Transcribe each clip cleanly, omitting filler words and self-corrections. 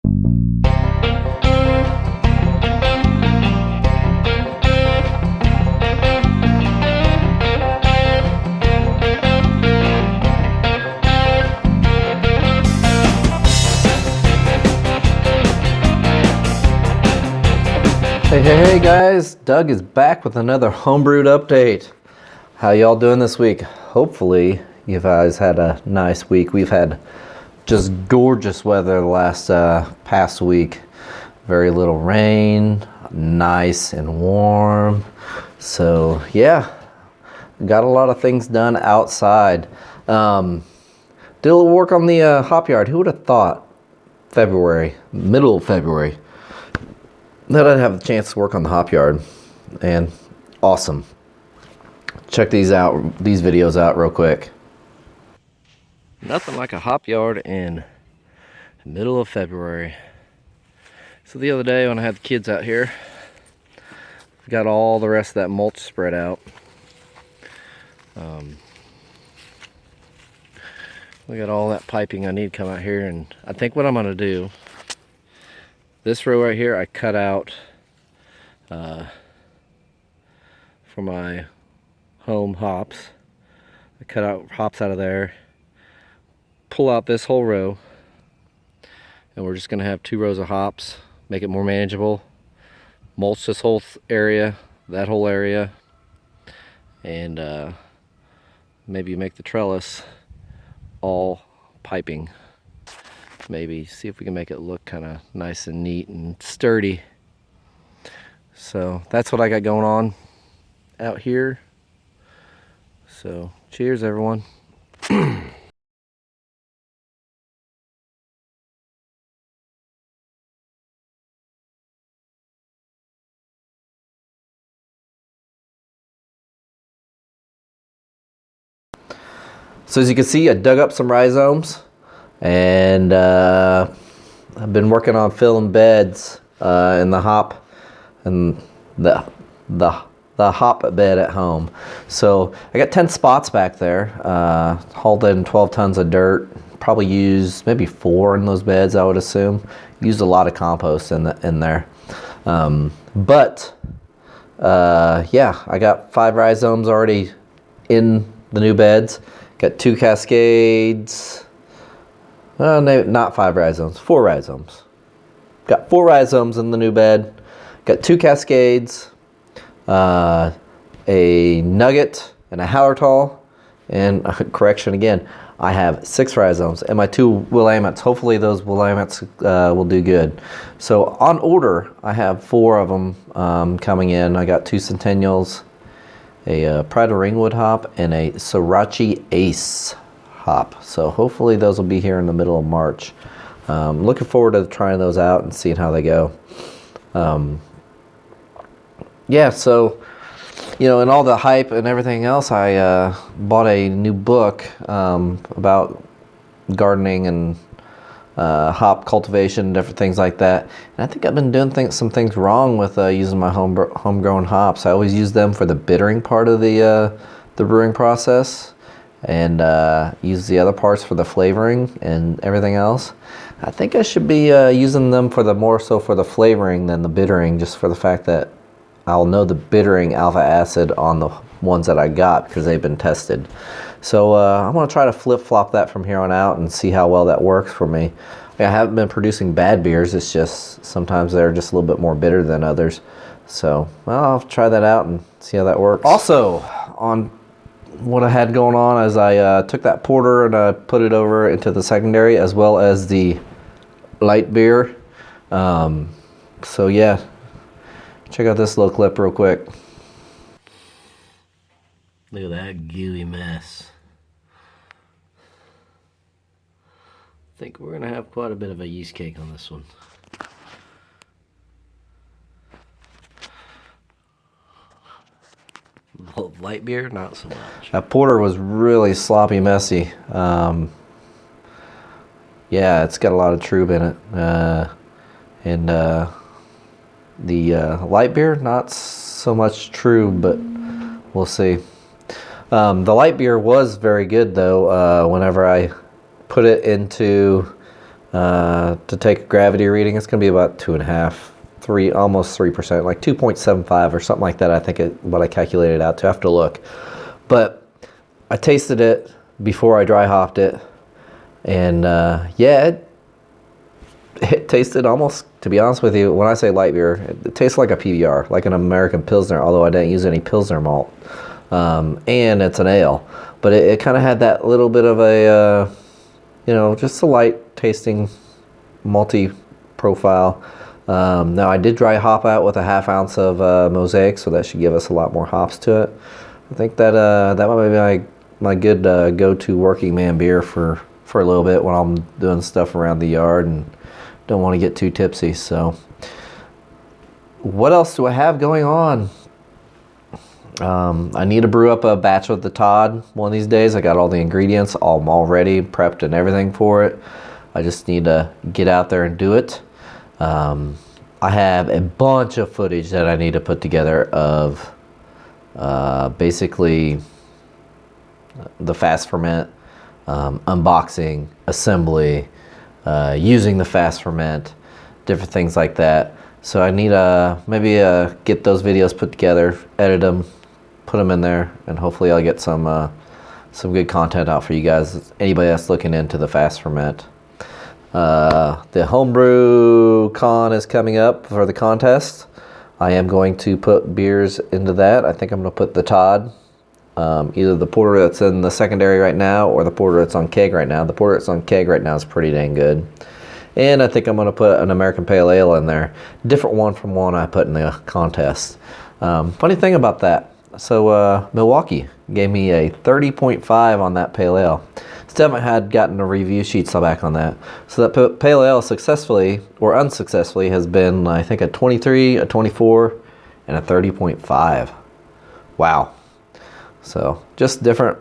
Hey guys, Doug is back with another homebrewed update. How y'all doing this week? Hopefully you guys had a nice week. We've had just gorgeous weather the last past week. Very little rain, nice and warm. So yeah, got a lot of things done outside. Did a little work on the hop yard. Who would have thought February, middle of February, that I'd have the chance to work on the hop yard, and awesome. Check these videos out real quick. Nothing like a hop yard in the middle of February. So the other day when I had the kids out here, we got all the rest of that mulch spread out. We got all that piping I need to come out here, and I think what I'm gonna do, this row right here, I cut out for my home hops. I cut out hops out of there, pull out this whole row, and we're just gonna have 2 rows of hops, make it more manageable, mulch this whole area, that whole area, and maybe make the trellis all piping. Maybe see if we can make it look kind of nice and neat and sturdy. So that's what I got going on out here. So cheers everyone. So as you can see, I dug up some rhizomes, and I've been working on filling beds in the hop and the hop bed at home. So I got 10 spots back there, hauled in 12 tons of dirt. Probably used maybe 4 in those beds, I would assume. Used a lot of compost in there. Yeah, I got 5 rhizomes already in the new beds. Got 2 cascades. No, not 5 rhizomes, 4 rhizomes. Got 4 rhizomes in the new bed. Got 2 cascades, a nugget, and a Hallertall. And correction again, I have 6 rhizomes and my 2 Willamets. Hopefully those Willamets will do good. So on order, I have 4 of them coming in. I got 2 Centennials, a Pride of Ringwood hop, and a Sorachi Ace hop. So hopefully those will be here in the middle of March. Looking forward to trying those out and seeing how they go. Yeah, so you know, in all the hype and everything else, I bought a new book about gardening and hop cultivation, different things like that. And I think I've been doing some things wrong with using my homegrown hops. I always use them for the bittering part of the brewing process, and use the other parts for the flavoring and everything else. I think I should be using them for the more so for the flavoring than the bittering, just for the fact that I'll know the bittering alpha acid on the ones that I got because they've been tested. So I'm going to try to flip-flop that from here on out and see how well that works for me. I haven't been producing bad beers. It's just sometimes they're just a little bit more bitter than others. So I'll try that out and see how that works. Also, on what I had going on is I took that porter and I put it over into the secondary as well as the light beer. So yeah, check out this little clip real quick. Look at that gooey mess. I think we're gonna have quite a bit of a yeast cake on this one. Light beer, not so much. That porter was really sloppy, messy. Yeah, it's got a lot of trub in it. And the light beer, not so much trub, but we'll see. The light beer was very good though. Whenever I put it into to take a gravity reading. It's going to be about 2.5, 3, almost 3%, like 2.75 or something like that. I think what I calculated out to. I have to look. But I tasted it before I dry hopped it, and yeah, it tasted almost, to be honest with you, when I say light beer, it tastes like a PBR, like an American Pilsner, although I didn't use any Pilsner malt. And it's an ale. But it kind of had that little bit of a, just a light tasting malty profile. Now I did dry hop out with a 1/2 ounce of Mosaic, so that should give us a lot more hops to it. I think that that might be my good go-to working man beer for a little bit when I'm doing stuff around the yard and don't want to get too tipsy. So what else do I have going on? I need to brew up a batch with the Todd one of these days. I got all the ingredients all ready, prepped and everything for it. I just need to get out there and do it. I have a bunch of footage that I need to put together of basically the fast ferment, unboxing, assembly, using the fast ferment, different things like that. So I need to maybe get those videos put together, edit them, put them in there, and hopefully I'll get some good content out for you guys, anybody that's looking into the fast ferment. The homebrew con is coming up for the contest. I am going to put beers into that. I think I'm going to put the Todd, either the porter that's in the secondary right now or the porter that's on keg right now. The porter that's on keg right now is pretty dang good. And I think I'm going to put an American Pale Ale in there. Different one from one I put in the contest. Funny thing about that. So Milwaukee gave me a 30.5 on that Pale Ale. Still haven't gotten a review sheet back on that. So that Pale Ale successfully or unsuccessfully has been, I think, a 23, a 24, and a 30.5. Wow. So just different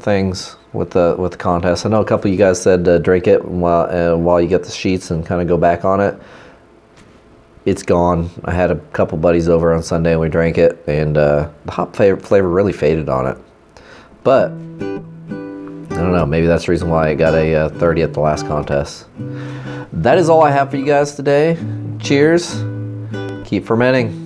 things with the contest. I know a couple of you guys said drink it while you get the sheets and kind of go back on it. It's gone. I had a couple buddies over on Sunday and we drank it, and the hop flavor really faded on it. But I don't know, maybe that's the reason why I got a 30 at the last contest. That is all I have for you guys today. Cheers. Keep fermenting.